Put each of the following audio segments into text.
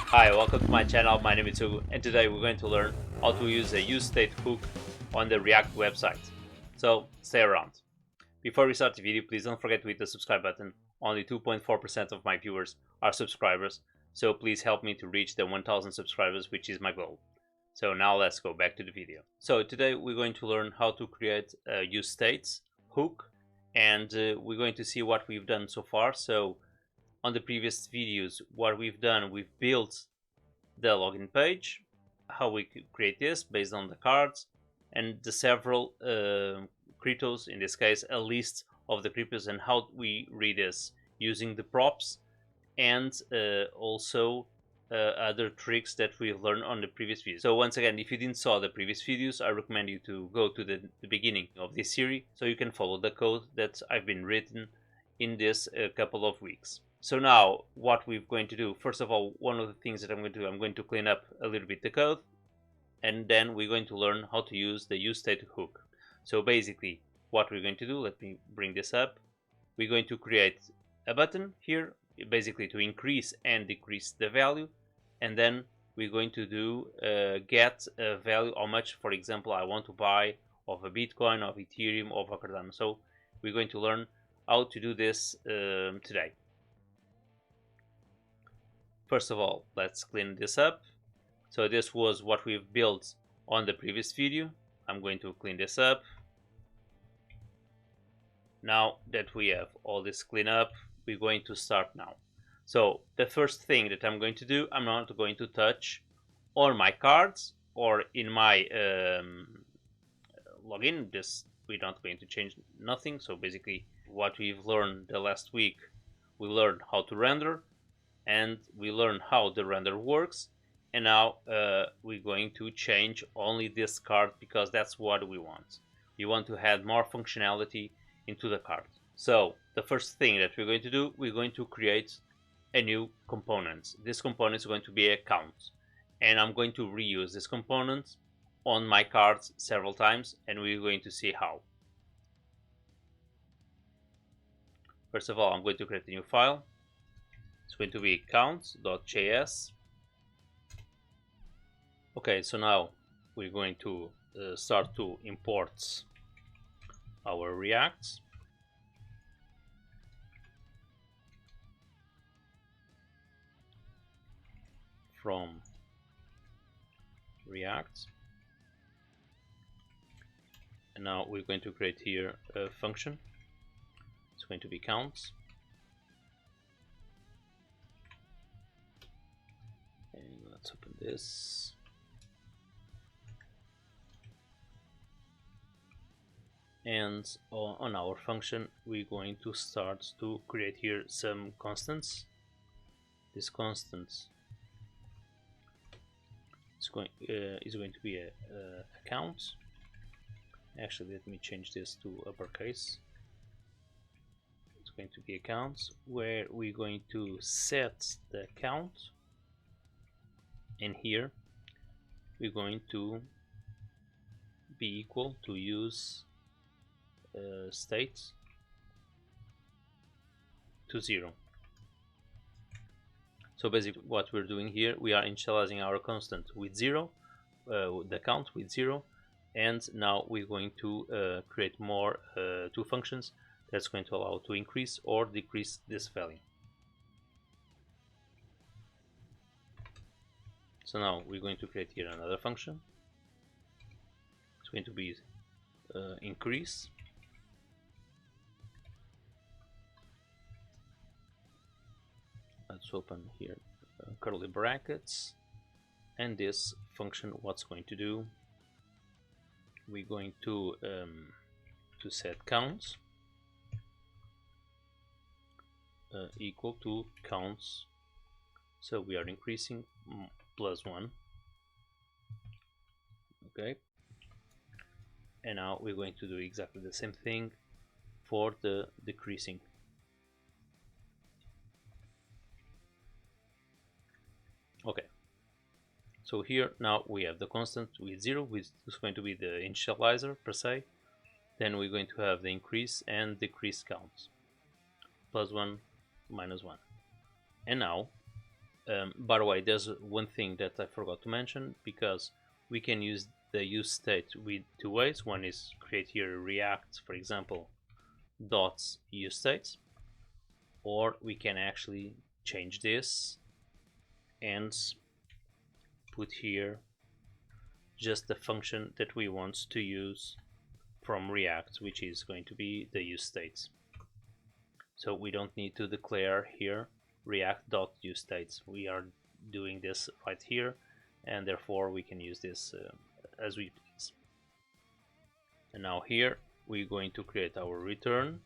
Hi, welcome to my channel. My name is Hugo, and today we're going to learn how to use a useState hook on the React website. So stay around. Before we start the video, please don't forget to hit the subscribe button. Only 2.4% of my viewers are subscribers, so please help me to reach the 1000 subscribers, which is my goal. So now let's go back to the video. So today we're going to learn how to create a useStates hook, and we're going to see what we've done so far. So on the previous videos, what we've done, we've built the login page, how we create this based on the cards, and the several cryptos, in this case a list of the cryptos, and how we read this using the props, and also other tricks that we've learned on the previous videos. So once again, if you didn't saw the previous videos, I recommend you to go to the beginning of this series so you can follow the code that I've been written in this couple of weeks. So now what we're going to do, first of all, one of the things that I'm going to clean up a little bit the code, and then we're going to learn how to use the useState hook. So basically what we're going to do, let me bring this up, we're going to create a button here, basically to increase and decrease the value, and then we're going to do get a value, how much, for example, I want to buy of a Bitcoin, of Ethereum, of a Cardano. So we're going to learn how to do this today. First of all, let's clean this up. So this was what we've built on the previous video. I'm going to clean this up. Now that we have all this clean up, we're going to start now. So the first thing that I'm going to do, I'm not going to touch all my cards or in my login. This, we're not going to change nothing. So basically what we've learned the last week, we learned how to render, and we learn how the render works, and now we're going to change only this card because that's what we want. We want to add more functionality into the card. So the first thing that we're going to do, we're going to create a new component. This component is going to be a count, and I'm going to reuse this component on my cards several times, and we're going to see how. First of all, I'm going to create a new file. It's going to be count.js. Okay, so now we're going to start to import our React. From React. And now we're going to create here a function. It's going to be count. And let's open this. And on our function, we're going to start to create here some constants. This constant is going to be a count. Actually, let me change this to uppercase. It's going to be a count where we're going to set the count, and here we're going to be equal to use state to 0. So basically what we're doing here, we are initializing our constant with 0, the count with 0, and now we're going to create more two functions that's going to allow to increase or decrease this value. So now we're going to create here another function. It's going to be increase. Let's open here curly brackets, and this function, what's going to do, we're going to set counts equal to counts, so we are increasing +1. Okay, and now we're going to do exactly the same thing for the decreasing. Okay, so here now we have the constant with 0, which is going to be the initializer per se. Then we're going to have the increase and decrease counts, +1, -1. And now By the way, there's one thing that I forgot to mention, because we can use the use state with two ways. One is create here React, for example, dots use states, or we can actually change this and put here just the function that we want to use from React, which is going to be the use states. So we don't need to declare here React.useStates. We are doing this right here, and therefore we can use this as we please. And now here we're going to create our return.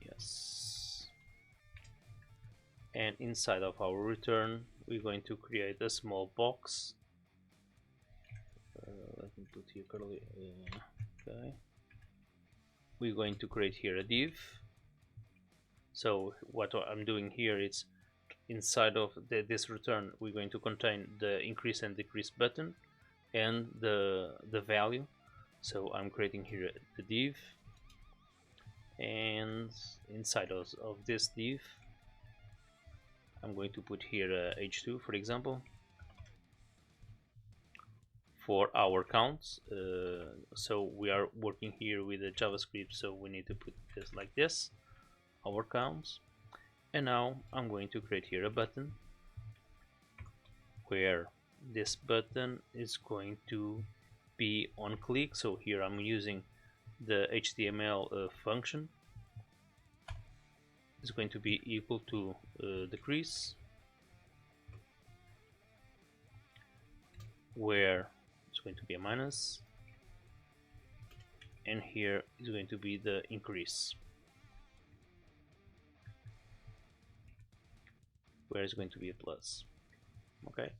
Yes. And inside of our return, we're going to create a small box. Let me put here curly. Okay. We're going to create here a div. So what I'm doing here is inside of this return, we're going to contain the increase and decrease button and the value. So I'm creating here the div, and inside of this div, I'm going to put here h2, for example, for our counts. So we are working here with the JavaScript, so we need to put this like this, our counts. And now I'm going to create here a button where this button is going to be on click. So here I'm using the HTML function. It's going to be equal to decrease, where it's going to be a minus, and here is going to be the increase, where it's going to be a plus. Okay,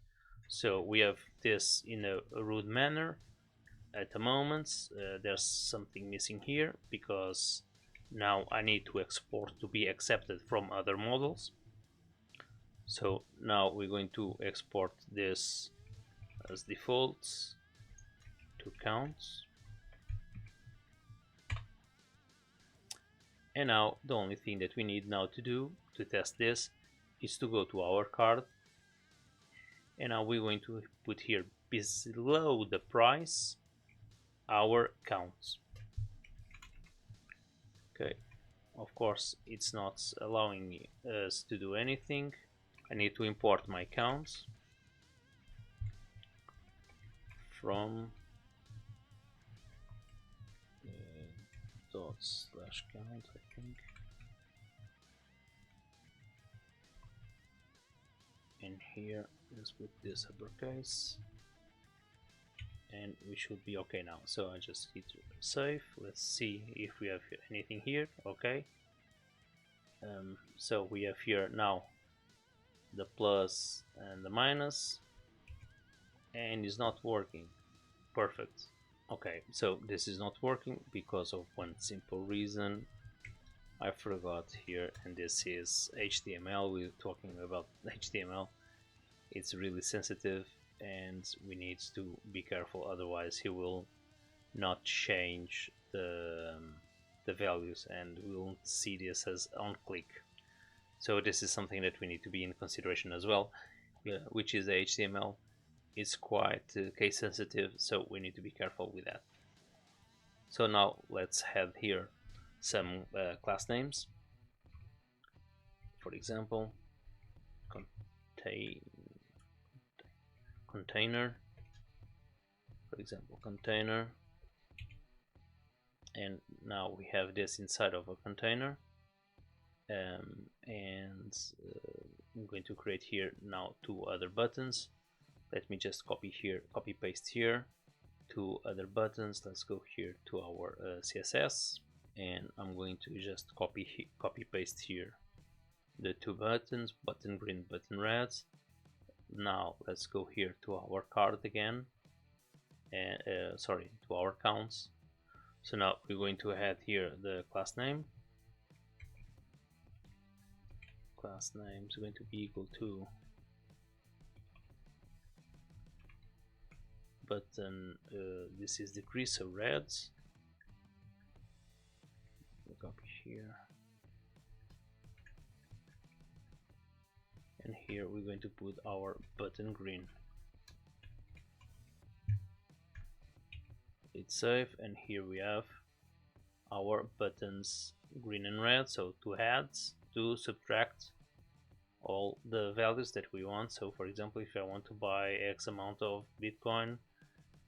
so we have this in a rude manner. At the moment, there's something missing here, because now I need to export to be accepted from other models. So now we're going to export this as defaults to counts. And now the only thing that we need now to do to test this is to go to our card, and now we're going to put here below the price our counts. Okay, of course it's not allowing us to do anything. I need to import my counts from dot/count, I think, and here let's put this uppercase, and we should be okay now. So I just hit save. Let's see if we have anything here. Okay, so we have here now the plus and the minus, and it's not working. Perfect. Okay, so this is not working because of one simple reason. I forgot here, and this is HTML. We're talking about HTML. It's really sensitive, and we need to be careful, otherwise he will not change the values, and we won't see this as on click. So this is something that we need to be in consideration as well, which is the HTML. It's quite case sensitive, so we need to be careful with that. So now let's have here some class names. For example, container, for example, container, and now we have this inside of a container, and I'm going to create here now two other buttons. Let me just copy paste here two other buttons. Let's go here to our CSS, and I'm going to just copy paste here the two buttons, button green, button red. Now let's go here to our card again, and sorry, to our counts. So now we're going to add here the class name. Class name is going to be equal to button, this is decrease, so red. Copy here, and here we're going to put our button green. It's safe, and here we have our buttons green and red, so to add, to subtract all the values that we want. So for example, if I want to buy X amount of Bitcoin,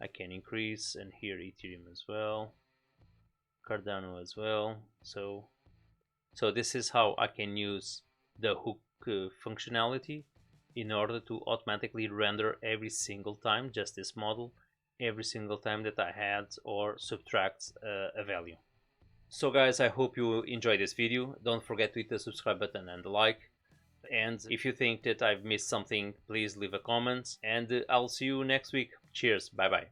I can increase, and here Ethereum as well, Cardano as well. So this is how I can use the hook functionality in order to automatically render every single time just this model, every single time that I add or subtract a value. So guys, I hope you enjoyed this video. Don't forget to hit the subscribe button and the like. And if you think that I've missed something, please leave a comment, and I'll see you next week. Cheers, bye bye.